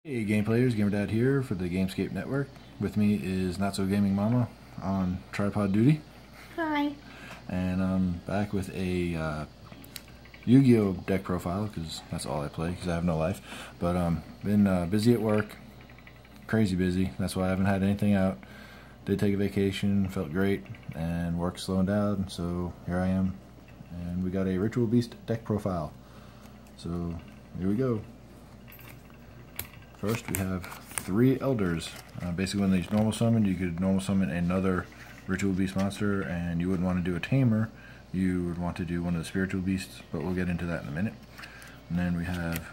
Hey game players, Gamer Dad here for the Gamescape Network. With me is Not So Gaming Mama on tripod duty. Hi. And I'm back with a Yu-Gi-Oh deck profile because that's all I play because I have no life. But been busy at work, crazy busy. That's why I haven't had anything out. Did take a vacation, felt great, and work's slowing down. So here I am, and we got a Ritual Beast deck profile. So here we go. First, we have 3 Elders. Basically, when these normal summoned, you could normal summon another Ritual Beast monster, and you wouldn't want to do a Tamer. You would want to do one of the Spiritual Beasts, but we'll get into that in a minute. And then we have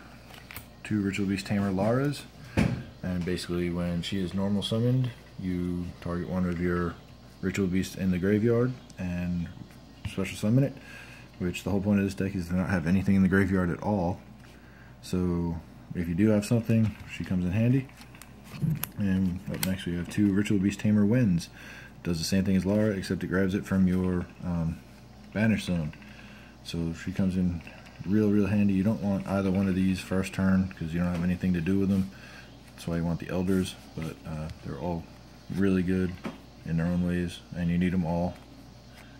2 Ritual Beast Tamer Laras, and basically, when she is normal summoned, you target one of your Ritual Beasts in the graveyard and special summon it, which the whole point of this deck is to not have anything in the graveyard at all. So if you do have something, she comes in handy. And up next we have 2 Ritual Beast Tamer Wens. Does the same thing as Lara, except it grabs it from your banish zone. So she comes in real handy. You don't want either one of these first turn because you don't have anything to do with them. That's why you want the Elders, but they're all really good in their own ways, and you need them all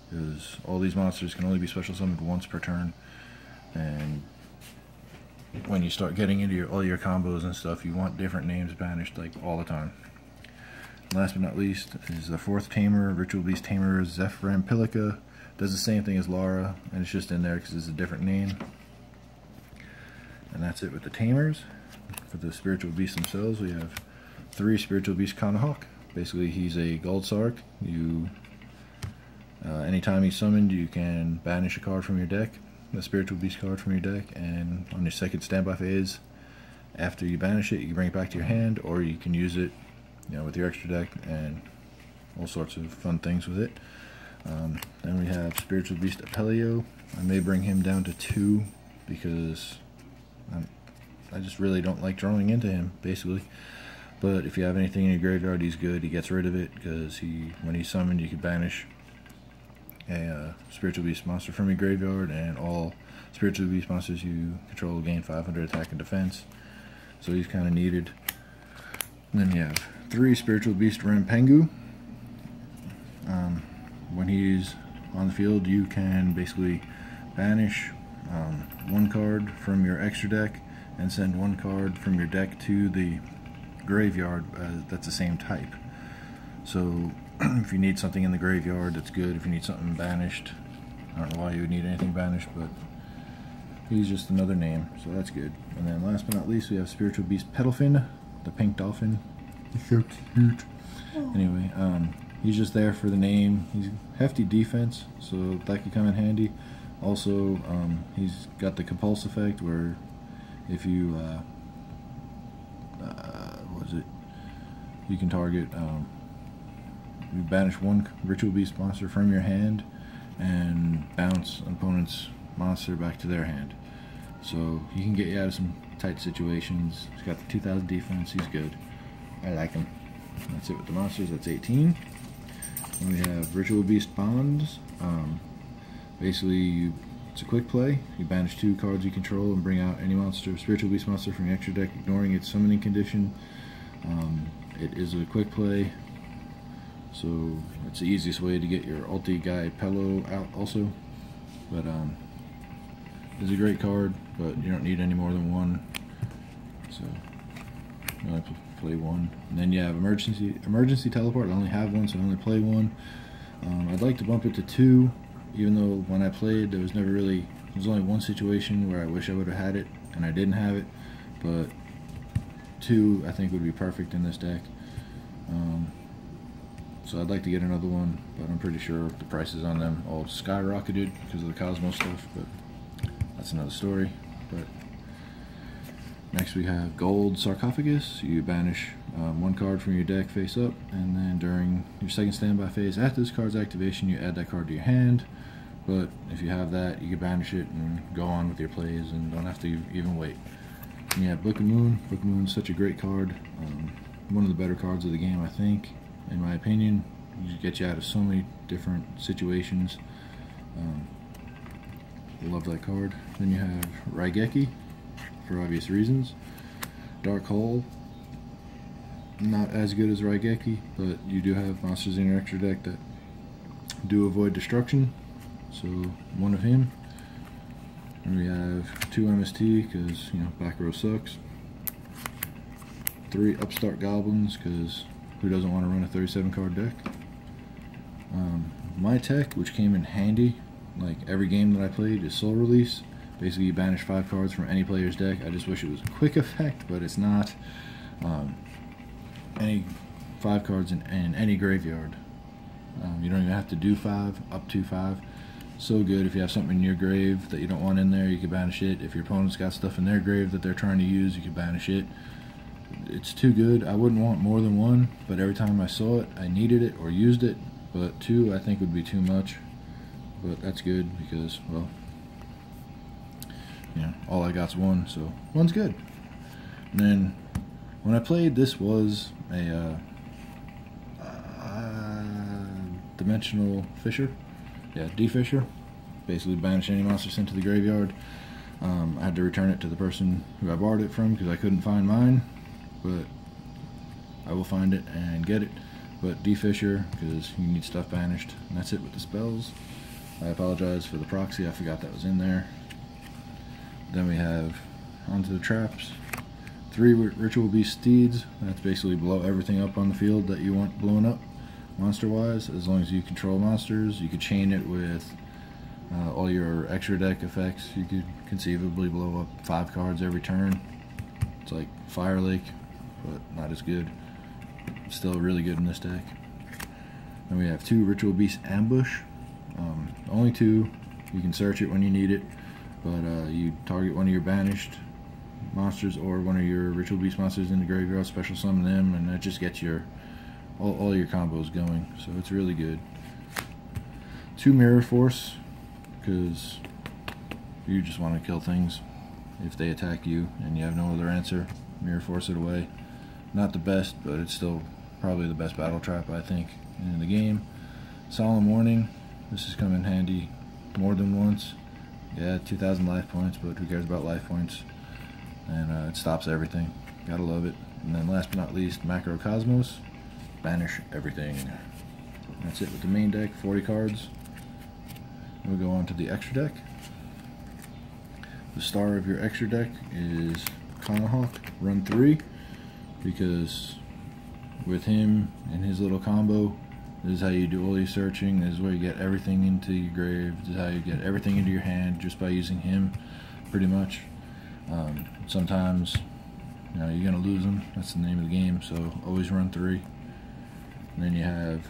because all these monsters can only be special summoned once per turn. And when you start getting into all your combos and stuff, you want different names banished like all the time. And last but not least is the 4th Tamer, Ritual Beast Tamer Zephyrampilica. Does the same thing as Lara, and it's just in there because it's a different name. And that's it with the Tamers. For the Spiritual Beasts themselves, we have 3 Spiritual Beast Conahawk. Basically, he's a Gold Sark. Anytime he's summoned, you can banish a card from your deck, the Spiritual Beast card from your deck, and on your second standby phase, after you banish it, you can bring it back to your hand, or you can use it, with your extra deck and all sorts of fun things with it. Then we have Spiritual Beast Apelio. I may bring him down to 2 because I just really don't like drawing into him, basically. But if you have anything in your graveyard, he's good. He gets rid of it because when he's summoned, you can banish a Spiritual Beast monster from your graveyard, and all Spiritual Beast monsters you control gain 500 attack and defense. So he's kind of needed. And then you have 3 Spiritual Beast Rampengu. When he's on the field, you can basically banish 1 card from your extra deck and send 1 card from your deck to the graveyard that's the same type. So if you need something in the graveyard, that's good. If you need something banished, I don't know why you would need anything banished, but he's just another name, so that's good. And then last but not least, we have Spiritual Beast Petalfin, the pink dolphin. He's so cute. Anyway, he's just there for the name. He's hefty defense, so that could come in handy. Also, he's got the compulse effect where if you you can target you banish 1 Ritual Beast monster from your hand and bounce an opponent's monster back to their hand. So he can get you out of some tight situations. He's got the 2000 defense. He's good. I like him. That's it with the monsters. That's 18. Then we have Ritual Beast Bonds. Basically, it's a quick play. You banish 2 cards you control and bring out any Spiritual Beast monster from your extra deck, ignoring its summoning condition. It is a quick play, so it's the easiest way to get your ulti guy Pello out also. But it's a great card, but you don't need any more than 1. So you only play 1. And then you have emergency teleport. I only have 1, so I only play 1. I'd like to bump it to 2, even though when I played there was only 1 situation where I wish I would have had it and I didn't have it, but 2 I think would be perfect in this deck. So I'd like to get another one, but I'm pretty sure the prices on them all skyrocketed because of the Cosmos stuff, but that's another story. But next we have Gold Sarcophagus. You banish 1 card from your deck face up, and then during your second standby phase after this card's activation, you add that card to your hand. But if you have that, you can banish it and go on with your plays and don't have to even wait. And you have Book of Moon. Book of Moon is such a great card. One of the better cards of the game, I think, in my opinion. You get you out of so many different situations. Love that card. Then you have Raigeki, for obvious reasons. Dark Hole. not as good as Raigeki, but you do have monsters in your extra deck that do avoid destruction. So one of him. And we have 2 MST because, you know, back row sucks. 3 Upstart Goblins because who doesn't want to run a 37 card deck? My tech, which came in handy, like every game that I played, is Soul Release. Basically, you banish 5 cards from any player's deck. I just wish it was a quick effect, but it's not. Any 5 cards in any graveyard. You don't even have to do 5, up to 5. So good. If you have something in your grave that you don't want in there, you can banish it. If your opponent's got stuff in their grave that they're trying to use, you can banish it. It's too good. I wouldn't want more than 1, but every time I saw it, I needed it or used it. But 2, I think, would be too much. But that's good because, well, you know, all I got's 1, so 1's good. And then when I played, this was a Dimensional Fisher. Yeah, D-Fisher. Basically banish any monster sent to the graveyard. I had to return it to the person who I borrowed it from because I couldn't find mine, but I will find it and get it. But D-Fisher, because you need stuff banished. And that's it with the spells. I apologize for the proxy, I forgot that was in there. Then we have onto the traps. 3 Ritual Beast Steeds. That's basically blow everything up on the field that you want blown up, monster-wise. As long as you control monsters, you could chain it with all your extra deck effects. You could conceivably blow up 5 cards every turn. It's like Fire Lake, but not as good. Still really good in this deck. Then we have 2 Ritual Beast Ambush. Only 2. You can search it when you need it, but you target one of your banished monsters or one of your Ritual Beast monsters in the graveyard, special summon them, and that just gets your all your combos going. So it's really good. 2 Mirror Force, because you just want to kill things if they attack you and you have no other answer. Mirror Force it away. Not the best, but it's still probably the best battle trap, I think, in the game. Solemn Warning. This has come in handy more than once. Yeah, 2,000 life points, but who cares about life points? And it stops everything. Gotta love it. And then last but not least, Macrocosmos. Banish everything. That's it with the main deck, 40 cards. We'll go on to the extra deck. The star of your extra deck is Conahawk, run 3, because with him and his little combo, this is how you do all your searching. This is where you get everything into your grave. This is how you get everything into your hand just by using him, pretty much. Sometimes, you know, you're gonna lose them. That's the name of the game. So always run 3. And then you have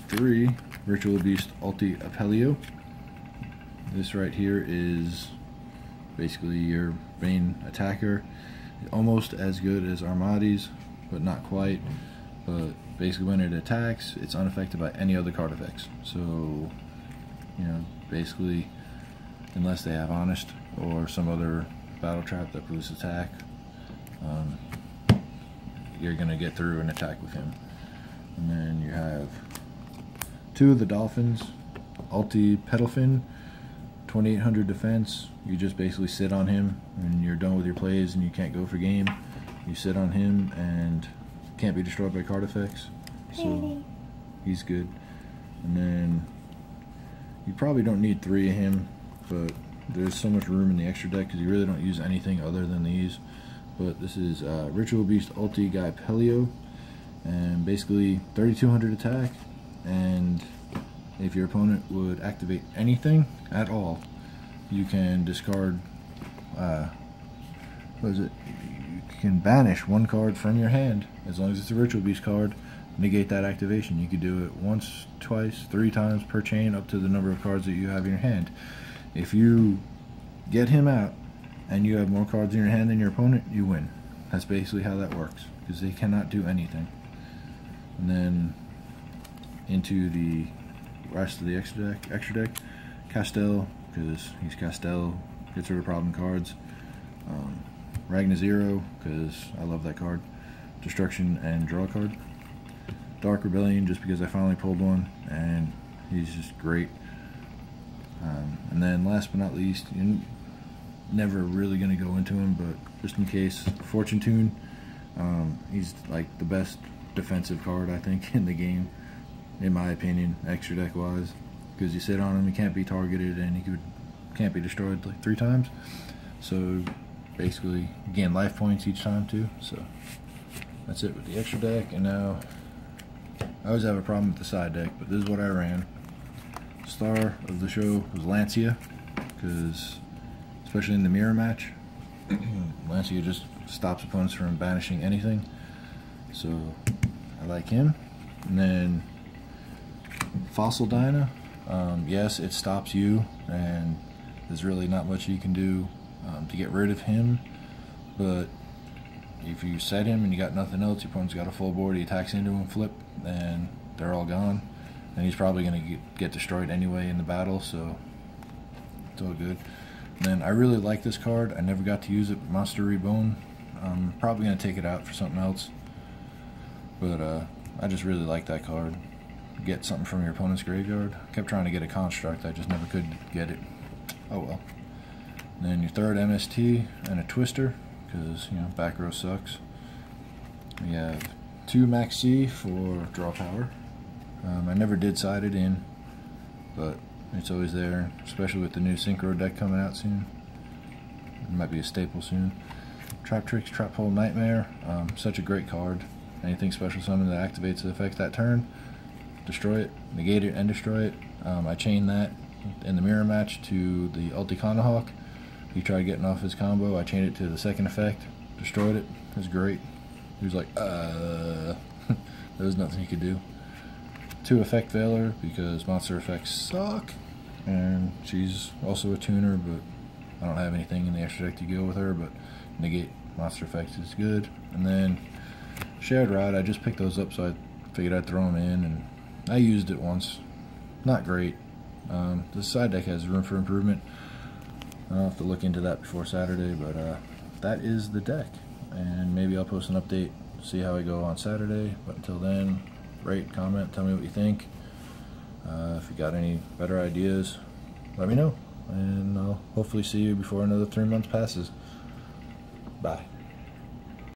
3 Ritual Beast Ulti Apelio. This right here is basically your main attacker. Almost as good as Armades, but not quite. But basically when it attacks, it's unaffected by any other card effects. So, you know, basically, unless they have Honest or some other battle trap that boosts attack, you're gonna get through an attack with him. And then you have 2 of the Dolphins, Ulti Pedalfin, 2800 defense. You just basically sit on him and you're done with your plays and you can't go for game. You sit on him and can't be destroyed by card effects. So he's good. And then you probably don't need 3 of him, but there's so much room in the extra deck because you really don't use anything other than these. But this is Ritual Beast Ulti Guy Pelio, and basically 3200 attack, and if your opponent would activate anything at all, you can discard, what is it? You can banish 1 card from your hand, as long as it's a Ritual Beast card, negate that activation. You could do it once, twice, 3 times per chain, up to the number of cards that you have in your hand. If you get him out, and you have more cards in your hand than your opponent, you win. That's basically how that works, because they cannot do anything. And then into the rest of the extra deck, Castel, because he's Castel, gets rid of problem cards. Ragna Zero, because I love that card. Destruction and draw a card. Dark Rebellion, just because I finally pulled one, and he's just great. And then last but not least, you're never really going to go into him, but just in case, Fortune Tune. He's like the best defensive card, I think, in the game, in my opinion, extra deck wise, because you sit on him, he can't be targeted, and he can't be destroyed like 3 times. So basically gain life points each time too. So that's it with the extra deck. And now I always have a problem with the side deck, but this is what I ran. Star of the show was Lancia, because especially in the mirror match, Lancia just stops opponents from banishing anything, so I like him. And then Fossil Dyna, yes, it stops you, and there's really not much you can do to get rid of him, but if you set him and you got nothing else, your opponent's got a full board, he attacks into him, flip, and they're all gone, and he's probably going to get destroyed anyway in the battle, so it's all good. And then I really like this card. I never got to use it, Monster Reborn. I'm probably going to take it out for something else, but I just really like that card. Get something from your opponent's graveyard. Kept trying to get a construct, I just never could get it. Oh well. And then your third MST and a Twister, because, you know, back row sucks. We have 2 Max C for draw power. I never did side it in, but it's always there, especially with the new Synchro deck coming out soon. It might be a staple soon. Trap Tricks, Trap Hole Nightmare, such a great card. Anything special summon that activates the effect that turn, destroy it, negate it, and destroy it. I chained that in the mirror match to the Ulticana Hawk. He tried getting off his combo, I chained it to the second effect, destroyed it. It was great. He was like, there was nothing he could do. 2 Effect Veiler, because monster effects suck, and she's also a tuner, but I don't have anything in the extra deck to go with her, but negate monster effects is good. And then Shared Ride, I just picked those up, so I figured I'd throw them in, and I used it once. Not great. The side deck has room for improvement. I'll have to look into that before Saturday, but that is the deck, and maybe I'll post an update, see how I go on Saturday. But until then, rate, comment, tell me what you think. If you got any better ideas, let me know, and I'll hopefully see you before another 3 months passes. Bye.